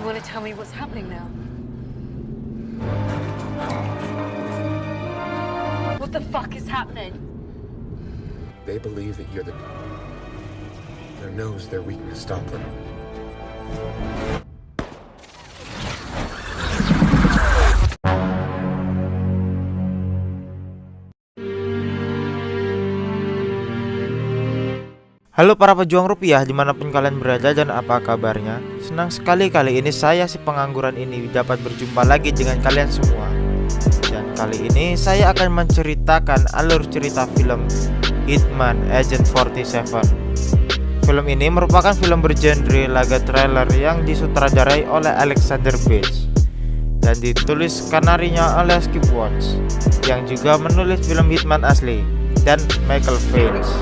You want to tell me what's happening now? What the fuck is happening? They believe that you're the... Their knows their weakness. Stop them. Halo para pejuang rupiah dimanapun kalian berada dan apa kabarnya. Senang sekali kali ini saya si pengangguran ini dapat berjumpa lagi dengan kalian semua. Dan kali ini saya akan menceritakan alur cerita film Hitman Agent 47. Film ini merupakan film bergenre laga trailer yang disutradarai oleh Alexander Page dan ditulis skenarionya oleh Skip Watts yang juga menulis film Hitman asli dan Michael Vance.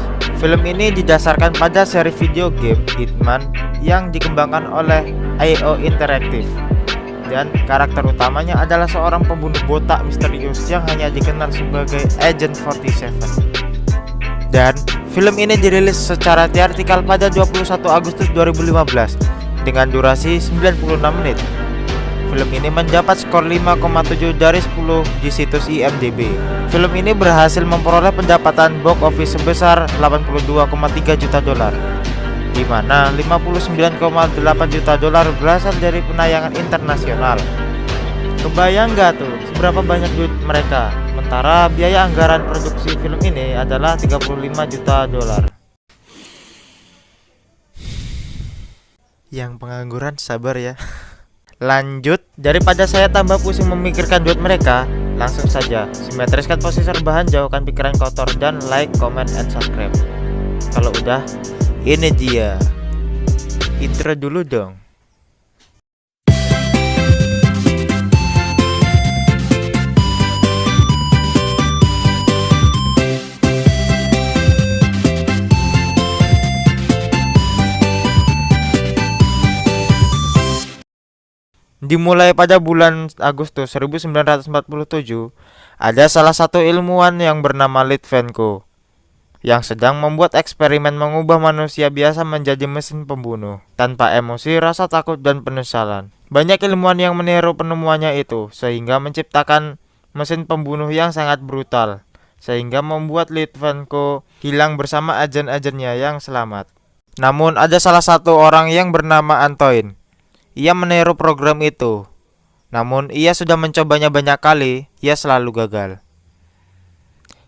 Film ini didasarkan pada seri video game Hitman yang dikembangkan oleh IO Interactive dan karakter utamanya adalah seorang pembunuh botak misterius yang hanya dikenal sebagai Agent 47. Dan film ini dirilis secara teatrikal pada 21 Agustus 2015 dengan durasi 96 menit. Film ini mendapat skor 5,7 dari 10 di situs IMDb. Film ini berhasil memperoleh pendapatan box office sebesar 82,3 juta dolar, di mana 59,8 juta dolar berasal dari penayangan internasional. Kebayang gak tuh seberapa banyak duit mereka? Sementara biaya anggaran produksi film ini adalah 35 juta dolar. Yang pengangguran sabar ya. Lanjut, daripada saya tambah pusing memikirkan duit mereka, langsung saja simetriskan posisi rebahan, jauhkan pikiran kotor, dan like, comment, and subscribe. Kalau udah, ini dia intro dulu dong. Dimulai pada bulan Agustus 1947, ada salah satu ilmuwan yang bernama Litvenko yang sedang membuat eksperimen mengubah manusia biasa menjadi mesin pembunuh tanpa emosi, rasa takut, dan penyesalan. Banyak ilmuwan yang meniru penemuannya itu sehingga menciptakan mesin pembunuh yang sangat brutal, sehingga membuat Litvenko hilang bersama agen-agennya yang selamat. Namun ada salah satu orang yang bernama Antoine. Ia meniru program itu, namun ia sudah mencobanya banyak kali, ia selalu gagal.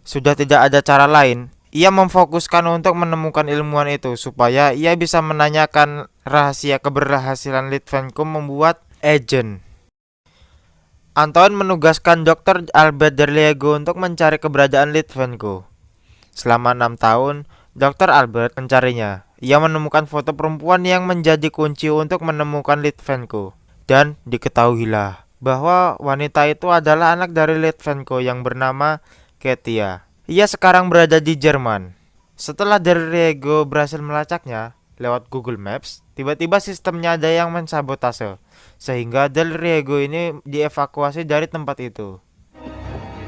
Sudah tidak ada cara lain, ia memfokuskan untuk menemukan ilmuwan itu supaya ia bisa menanyakan rahasia keberhasilan Litvenko membuat agen. Antoine menugaskan Dr. Albert Derliego untuk mencari keberadaan Litvenko. Selama 6 tahun, Dr. Albert mencarinya. Ia menemukan foto perempuan yang menjadi kunci untuk menemukan Litvenko. Dan diketahuilah bahwa wanita itu adalah anak dari Litvenko yang bernama Katia. Ia sekarang berada di Jerman. Setelah Derriego berhasil melacaknya lewat Google Maps, tiba-tiba sistemnya ada yang mensabotase, sehingga Derriego ini dievakuasi dari tempat itu.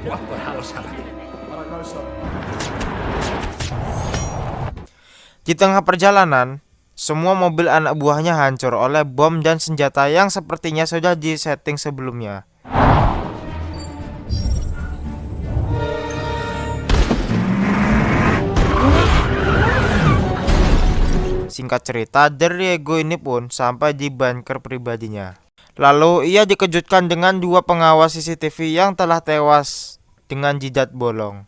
What the hell is happening? I don't know, sir. Di tengah perjalanan, semua mobil anak buahnya hancur oleh bom dan senjata yang sepertinya sudah disetting sebelumnya. Singkat cerita, Derriego ini pun sampai di bunker pribadinya. Lalu ia dikejutkan dengan dua pengawas CCTV yang telah tewas dengan jidat bolong.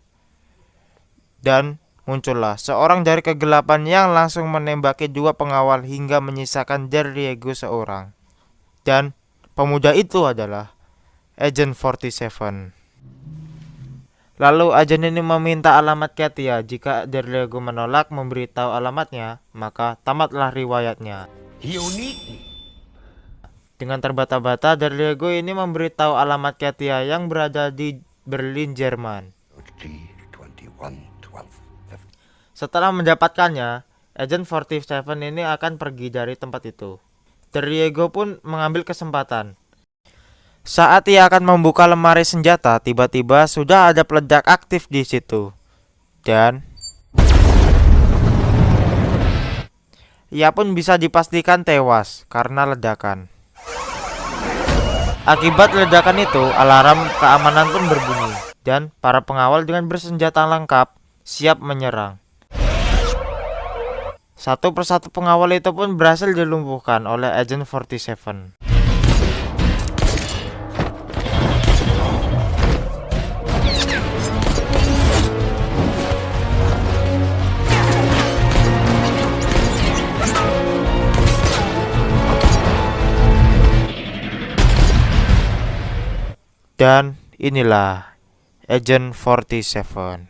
Dan muncullah seorang dari kegelapan yang langsung menembaki dua pengawal hingga menyisakan Derriego seorang. Dan pemuda itu adalah Agent 47. Lalu agen ini meminta alamat Katia. Jika Derriego menolak memberitahu alamatnya, maka tamatlah riwayatnya. Dengan terbata-bata, Derriego ini memberitahu alamat Katia yang berada di Berlin, Jerman. Setelah mendapatkannya, Agent 47 ini akan pergi dari tempat itu. Derriego pun mengambil kesempatan. Saat ia akan membuka lemari senjata, tiba-tiba sudah ada peledak aktif di situ. Dan ia pun bisa dipastikan tewas karena ledakan. Akibat ledakan itu, alarm keamanan pun berbunyi dan para pengawal dengan bersenjata lengkap siap menyerang. Satu persatu pengawal itu pun berhasil dilumpuhkan oleh Agent 47. Dan inilah Agent 47.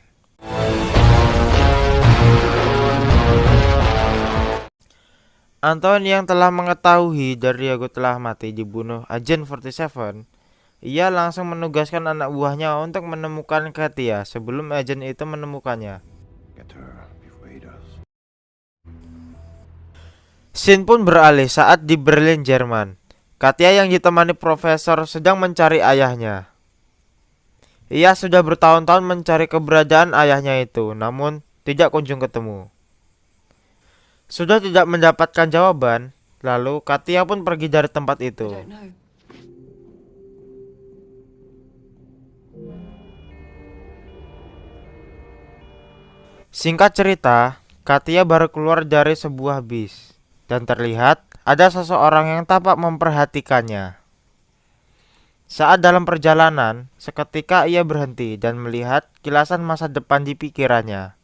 Anton yang telah mengetahui Daryuga telah mati dibunuh Agent 47, ia langsung menugaskan anak buahnya untuk menemukan Katia sebelum Agent itu menemukannya. Scene pun beralih saat di Berlin, Jerman. Katia yang ditemani profesor sedang mencari ayahnya. Ia sudah bertahun-tahun mencari keberadaan ayahnya itu, namun tidak kunjung ketemu. Sudah tidak mendapatkan jawaban, lalu Katia pun pergi dari tempat itu. I don't know. Singkat cerita, Katia baru keluar dari sebuah bis dan terlihat ada seseorang yang tampak memperhatikannya. Saat dalam perjalanan, seketika ia berhenti dan melihat kilasan masa depan di pikirannya.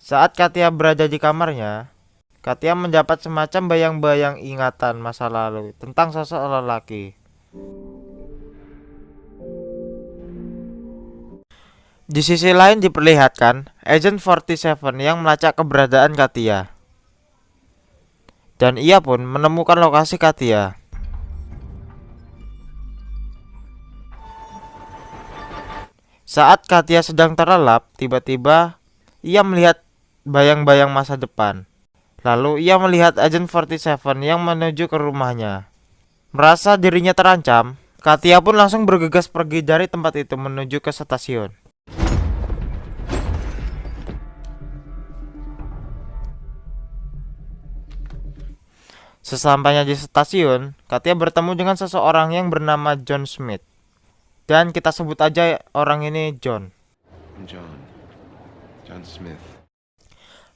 Saat Katia berada di kamarnya, Katia mendapat semacam bayang-bayang ingatan masa lalu tentang sosok lelaki. Di sisi lain diperlihatkan Agent 47 yang melacak keberadaan Katia. Dan ia pun menemukan lokasi Katia. Saat Katia sedang terlelap, tiba-tiba ia melihat bayang-bayang masa depan. Lalu ia melihat Agent 47 yang menuju ke rumahnya. Merasa dirinya terancam, Katia pun langsung bergegas pergi dari tempat itu menuju ke stasiun. Sesampainya di stasiun, Katia bertemu dengan seseorang yang bernama John Smith. Dan kita sebut aja orang ini John. John Smith.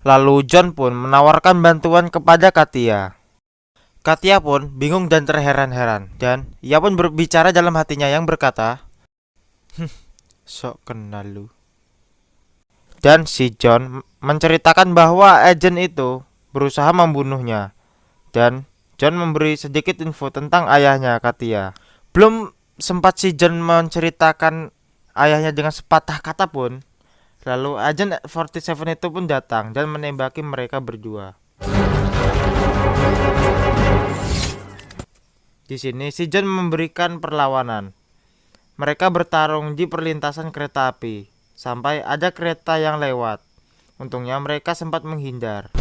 Lalu John pun menawarkan bantuan kepada Katia. Katia pun bingung dan terheran-heran, dan ia pun berbicara dalam hatinya yang berkata, sok kenal lu. Dan si John menceritakan bahwa agent itu berusaha membunuhnya, dan John memberi sedikit info tentang ayahnya Katia. Belum sempat si John menceritakan ayahnya dengan sepatah kata pun, lalu Agent 47 itu pun datang dan menembaki mereka berdua. Di sini si John memberikan perlawanan. Mereka bertarung di perlintasan kereta api sampai ada kereta yang lewat. Untungnya mereka sempat menghindar.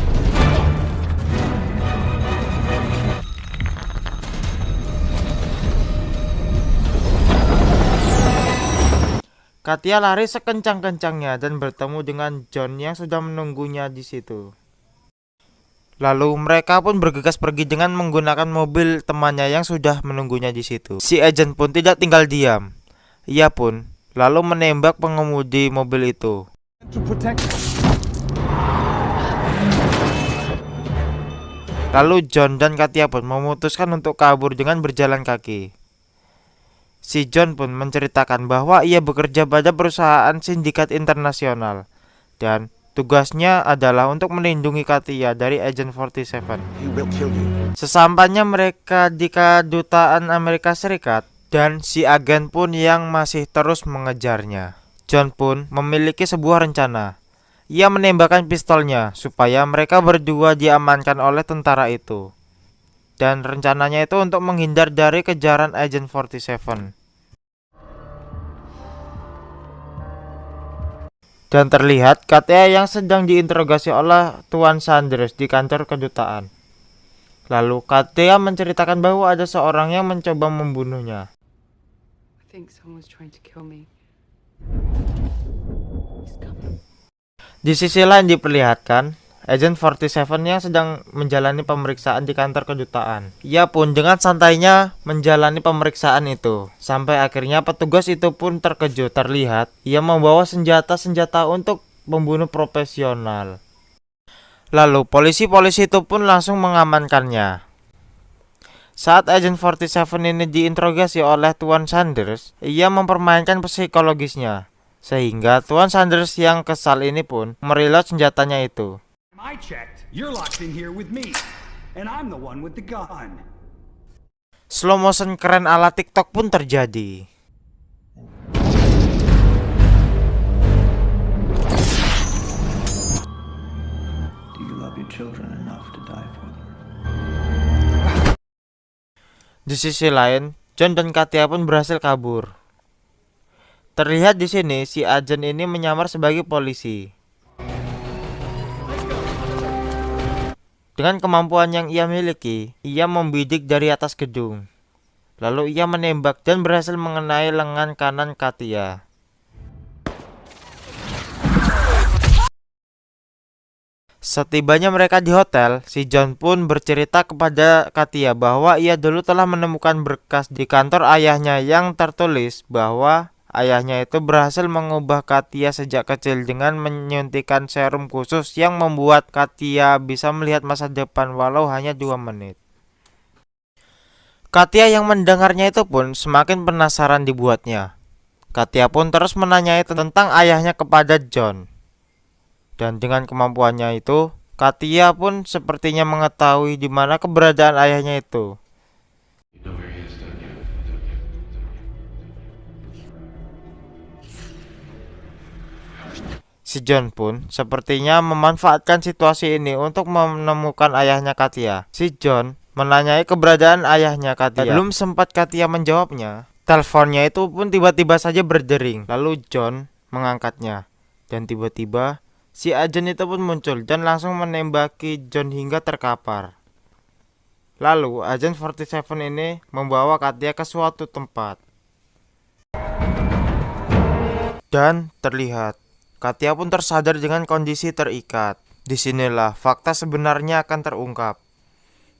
Katia lari sekencang-kencangnya dan bertemu dengan John yang sudah menunggunya di situ. Lalu mereka pun bergegas pergi dengan menggunakan mobil temannya yang sudah menunggunya di situ. Si agent pun tidak tinggal diam. Ia pun lalu menembak pengemudi mobil itu. Lalu John dan Katia pun memutuskan untuk kabur dengan berjalan kaki. Si John pun menceritakan bahwa ia bekerja pada perusahaan sindikat internasional dan tugasnya adalah untuk melindungi Katia dari Agent 47. Sesampainya mereka di kedutaan Amerika Serikat dan si agen pun yang masih terus mengejarnya. John pun memiliki sebuah rencana. Ia menembakkan pistolnya supaya mereka berdua diamankan oleh tentara itu. Dan rencananya itu untuk menghindar dari kejaran Agent 47. Dan terlihat Katia yang sedang diinterogasi oleh Tuan Sanders di kantor kedutaan. Lalu Katia menceritakan bahwa ada seorang yang mencoba membunuhnya. think someone's trying to kill me. Di sisi lain diperlihatkan Agent 47 yang sedang menjalani pemeriksaan di kantor kedutaan. Ia pun dengan santainya menjalani pemeriksaan itu. Sampai akhirnya petugas itu pun terkejut. Terlihat ia membawa senjata-senjata untuk pembunuh profesional. Lalu polisi-polisi itu pun langsung mengamankannya. Saat Agent 47 ini diinterogasi oleh Tuan Sanders, ia mempermainkan psikologisnya. Sehingga Tuan Sanders yang kesal ini pun mereload senjatanya itu. I checked. You're locked in here with me. And I'm the one with the gun. Slow motion keren ala TikTok pun terjadi. Do you love your children enough to die for them? Di sisi lain, John dan Katia pun berhasil kabur. Terlihat di sini si agen ini menyamar sebagai polisi. Dengan kemampuan yang ia miliki, ia membidik dari atas gedung. Lalu ia menembak dan berhasil mengenai lengan kanan Katia. Setibanya mereka di hotel, si John pun bercerita kepada Katia bahwa ia dulu telah menemukan berkas di kantor ayahnya yang tertulis bahwa ayahnya itu berhasil mengubah Katia sejak kecil dengan menyuntikkan serum khusus yang membuat Katia bisa melihat masa depan walau hanya 2 menit. Katia yang mendengarnya itu pun semakin penasaran dibuatnya. Katia pun terus menanyai tentang ayahnya kepada John. Dan dengan kemampuannya itu, Katia pun sepertinya mengetahui di mana keberadaan ayahnya itu. Si John pun sepertinya memanfaatkan situasi ini untuk menemukan ayahnya Katia. Si John menanyai keberadaan ayahnya Katia. Belum sempat Katia menjawabnya, teleponnya itu pun tiba-tiba saja berdering. Lalu John mengangkatnya. Dan tiba-tiba si agen itu pun muncul dan langsung menembaki John hingga terkapar. Lalu Agent 47 ini membawa Katia ke suatu tempat. Dan terlihat Katia pun tersadar dengan kondisi terikat. Disinilah fakta sebenarnya akan terungkap.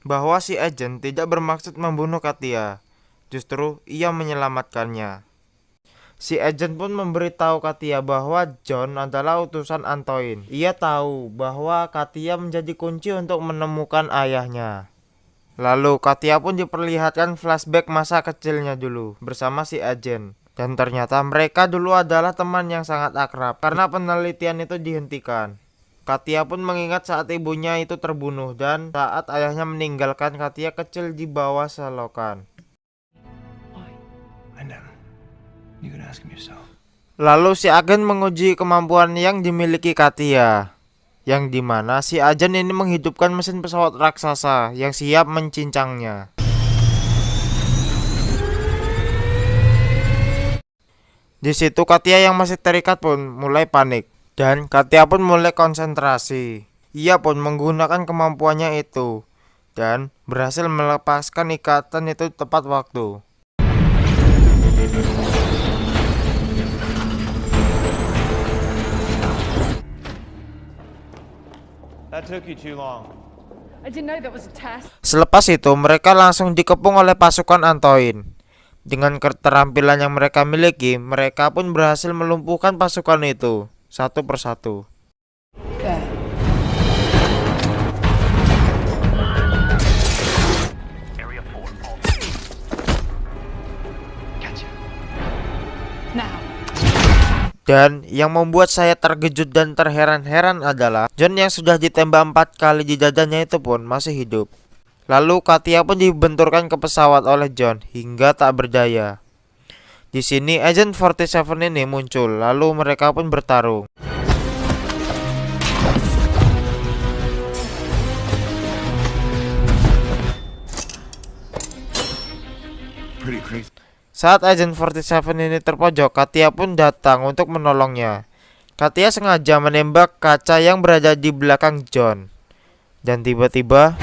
Bahwa si agen tidak bermaksud membunuh Katia. Justru ia menyelamatkannya. Si agen pun memberitahu Katia bahwa John adalah utusan Antoine. Ia tahu bahwa Katia menjadi kunci untuk menemukan ayahnya. Lalu Katia pun diperlihatkan flashback masa kecilnya dulu bersama si agen. Dan ternyata mereka dulu adalah teman yang sangat akrab karena penelitian itu dihentikan. Katia pun mengingat saat ibunya itu terbunuh dan saat ayahnya meninggalkan Katia kecil di bawah selokan. I know. You can ask him yourself. Lalu si agen menguji kemampuan yang dimiliki Katia. Yang dimana si agen ini menghidupkan mesin pesawat raksasa yang siap mencincangnya. Di situ Katia yang masih terikat pun mulai panik dan Katia pun mulai konsentrasi. Ia pun menggunakan kemampuannya itu dan berhasil melepaskan ikatan itu tepat waktu. That took you too long. I didn't know that was a test. Selepas itu mereka langsung dikepung oleh pasukan Antoine. Dengan keterampilan yang mereka miliki, mereka pun berhasil melumpuhkan pasukan itu satu persatu. There. Area 4. Gotcha. Now. Dan yang membuat saya terkejut dan terheran-heran adalah John yang sudah ditembak 4 kali di dadanya itu pun masih hidup. Lalu Katia pun dibenturkan ke pesawat oleh John hingga tak berdaya. Di sini Agent 47 ini muncul, lalu mereka pun bertarung. Saat Agent 47 ini terpojok, Katia pun datang untuk menolongnya. Katia sengaja menembak kaca yang berada di belakang John. Dan tiba-tiba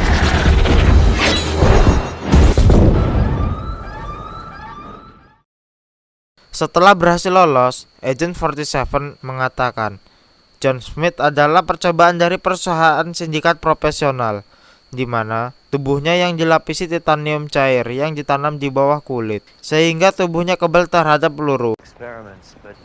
Setelah berhasil lolos, Agent 47 mengatakan John Smith adalah percobaan dari perusahaan sindikat profesional, di mana tubuhnya yang dilapisi titanium cair yang ditanam di bawah kulit, sehingga tubuhnya kebal terhadap peluru. Experiments, but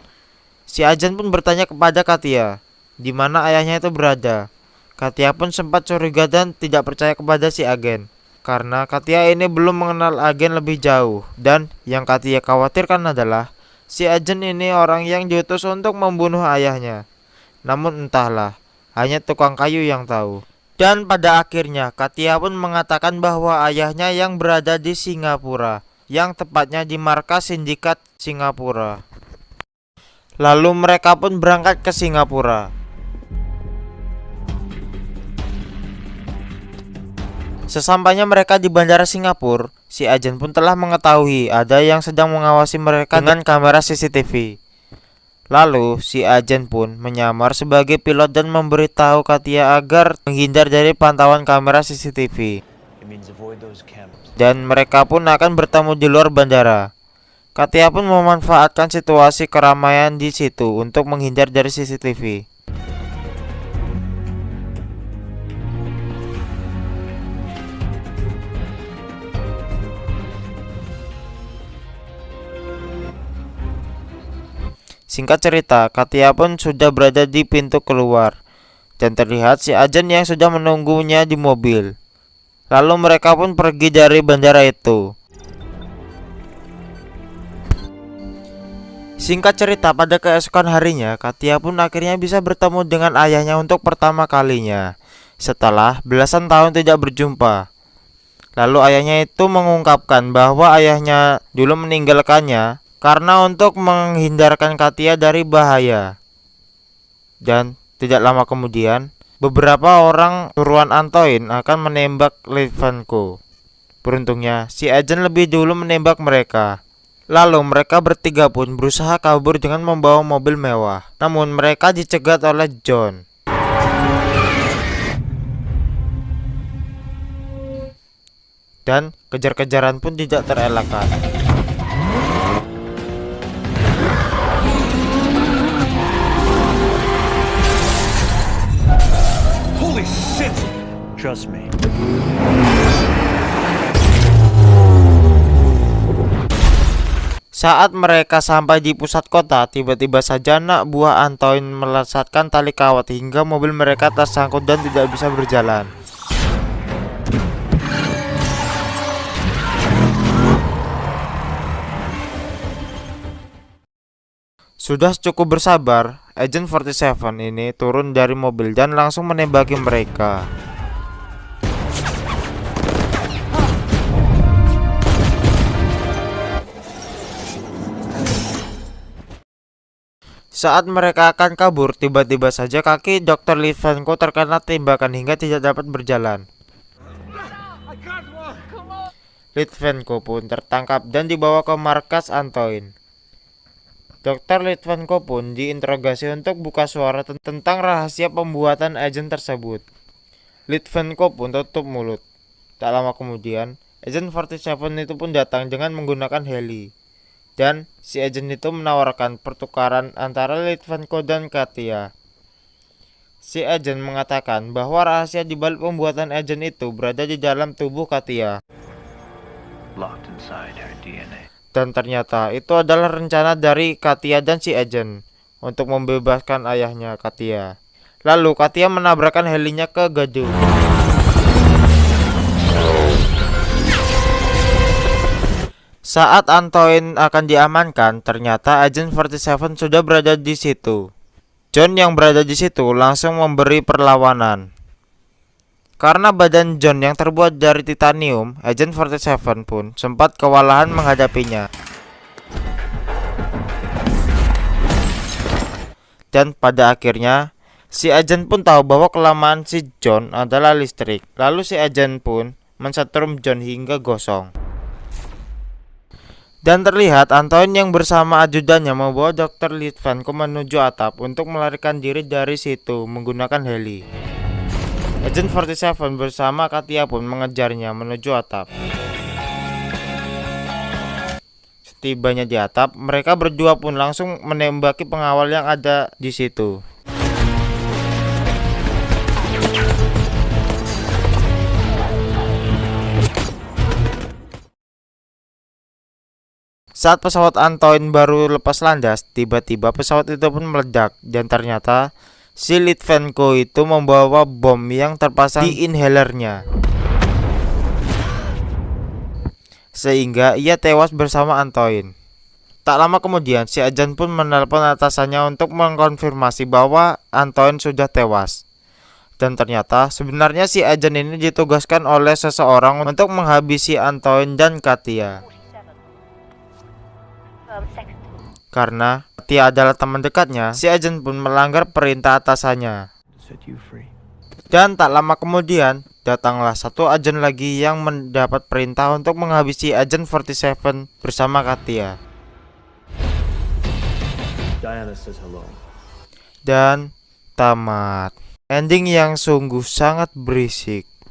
Si agen pun bertanya kepada Katia, di mana ayahnya itu berada. Katia pun sempat curiga dan tidak percaya kepada si agen, karena Katia ini belum mengenal agen lebih jauh. Dan yang Katia khawatirkan adalah si agen ini orang yang diutus untuk membunuh ayahnya. Namun entahlah, hanya tukang kayu yang tahu. Dan pada akhirnya Katia pun mengatakan bahwa ayahnya yang berada di Singapura, yang tepatnya di markas sindikat Singapura. Lalu mereka pun berangkat ke Singapura. Sesampainya mereka di bandara Singapura, si agen pun telah mengetahui ada yang sedang mengawasi mereka dengan kamera CCTV. Lalu, si agen pun menyamar sebagai pilot dan memberitahu Katia agar menghindar dari pantauan kamera CCTV. it means avoid those cameras. Dan mereka pun akan bertemu di luar bandara. Katia pun memanfaatkan situasi keramaian di situ untuk menghindar dari CCTV. Singkat cerita, Katia pun sudah berada di pintu keluar dan terlihat si agen yang sudah menunggunya di mobil. Lalu mereka pun pergi dari bandara itu. Singkat cerita, pada keesokan harinya, Katia pun akhirnya bisa bertemu dengan ayahnya untuk pertama kalinya setelah belasan tahun tidak berjumpa. Lalu ayahnya itu mengungkapkan bahwa ayahnya dulu meninggalkannya karena untuk menghindarkan Katia dari bahaya. Dan tidak lama kemudian, beberapa orang suruhan Antoine akan menembak Litvenko. Beruntungnya, si agen lebih dulu menembak mereka. Lalu mereka bertiga pun berusaha kabur dengan membawa mobil mewah. Namun mereka dicegat oleh John. Dan kejar-kejaran pun tidak terelakkan. Holy shit! Trust me. Saat mereka sampai di pusat kota, tiba-tiba saja anak buah Antoine melesatkan tali kawat hingga mobil mereka tersangkut dan tidak bisa berjalan. Sudah cukup bersabar, Agent 47 ini turun dari mobil dan langsung menembaki mereka. Saat mereka akan kabur, tiba-tiba saja kaki Dr. Litvenko terkena tembakan hingga tidak dapat berjalan. Litvenko pun tertangkap dan dibawa ke markas Antoine. Dr. Litvenko pun diinterogasi untuk buka suara tentang rahasia pembuatan agen tersebut. Litvenko pun tutup mulut. Tak lama kemudian, Agent 47 itu pun datang dengan menggunakan heli. Dan si agen itu menawarkan pertukaran antara Litvenko dan Katia. Si agen mengatakan bahwa rahasia di balik pembuatan agen itu berada di dalam tubuh Katia. Locked inside her DNA. Dan ternyata itu adalah rencana dari Katia dan si agen untuk membebaskan ayahnya Katia. Lalu Katia menabrakkan helinya ke gedung. Saat Antoine akan diamankan, ternyata Agent 47 sudah berada di situ. John yang berada di situ langsung memberi perlawanan. Karena badan John yang terbuat dari titanium, Agent 47 pun sempat kewalahan menghadapinya. Dan pada akhirnya, si agen pun tahu bahwa kelemahan si John adalah listrik. Lalu si agen pun mensetrum John hingga gosong. Dan terlihat Antoine yang bersama ajudannya membawa Dr. Litvenko menuju atap untuk melarikan diri dari situ menggunakan heli. Agent 47 bersama Katia pun mengejarnya menuju atap. Tibanya di atap, mereka berdua pun langsung menembaki pengawal yang ada di situ. Saat pesawat Antoine baru lepas landas, tiba-tiba pesawat itu pun meledak dan ternyata si Litvenko itu membawa bom yang terpasang di inhalernya, sehingga ia tewas bersama Antoine. Tak lama kemudian, si ajan pun menelpon atasannya untuk mengkonfirmasi bahwa Antoine sudah tewas. Dan ternyata sebenarnya si ajan ini ditugaskan oleh seseorang untuk menghabisi Antoine dan Katia. Karena Katia adalah teman dekatnya, si ajan pun melanggar perintah atasannya. Set you free. Dan tak lama kemudian, datanglah satu ajan lagi yang mendapat perintah untuk menghabisi ajan 47 bersama Katia. Diana says hello. Dan tamat. Ending yang sungguh sangat berisik.